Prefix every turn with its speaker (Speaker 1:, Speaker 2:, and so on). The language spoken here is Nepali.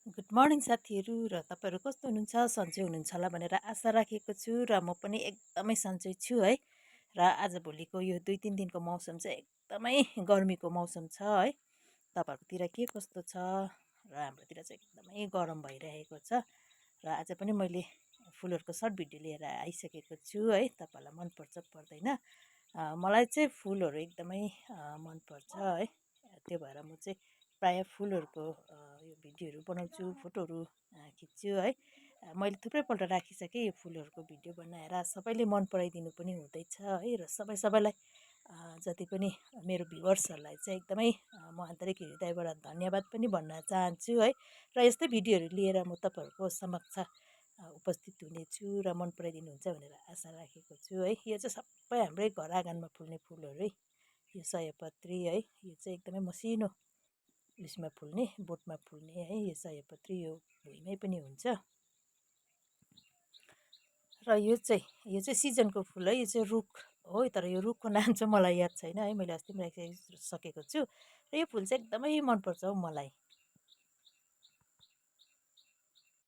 Speaker 1: गुड मर्निङ साथीहरू र तपाईँहरू कस्तो हुनुहुन्छ सन्चै हुनुहुन्छ होला भनेर आशा राखेको छु र म पनि एकदमै सन्चै छु है। र आजभोलिको यो 2-3 दिनको मौसम चाहिँ एकदमै गर्मीको मौसम छ है। तपाईँहरूकोतिर के कस्तो छ? र हाम्रोतिर चाहिँ एकदमै गरम भइरहेको छ। र आज पनि मैले फुलहरूको सर्ट भिडियो लिएर आइसकेको छु है। तपाईँहरूलाई मनपर्छ पर्दैन? मलाई चाहिँ फुलहरू एकदमै मनपर्छ है। त्यो भएर म चाहिँ प्रायः फुलहरूको यो भिडियोहरू बनाउँछु, फोटोहरू खिच्छु है। मैले थुप्रैपल्ट राखिसकेँ यो फुलहरूको भिडियो बनाएर सबैले मन पराइदिनु पनि हुँदैछ है। र सबैलाई जति पनि मेरो भ्युवर्सहरूलाई चाहिँ एकदमै म आन्तरिक हृदयबाट धन्यवाद पनि भन्न चाहन्छु है। र यस्तै भिडियोहरू लिएर म तपाईँहरूको समक्ष उपस्थित हुनेछु र मन पराइदिनुहुन्छ भनेर आशा राखेको छु है। यो चाहिँ सबै हाम्रै घर आँगनमा फुल्ने फुलहरू है। यो सयपत्री है, यो चाहिँ एकदमै मसिनो उयसमा फुल्ने, बोटमा फुल्ने है। यो सयपत्री यो भुइँमै पनि हुन्छ। र यो चाहिँ सिजनको फुल है। यो चाहिँ रुख हो, तर यो रुखको नाम चाहिँ मलाई याद छैन है। मैले अस्ति पनि राखिसकेको छु। र यो फुल चाहिँ एकदमै मनपर्छ हौ मलाई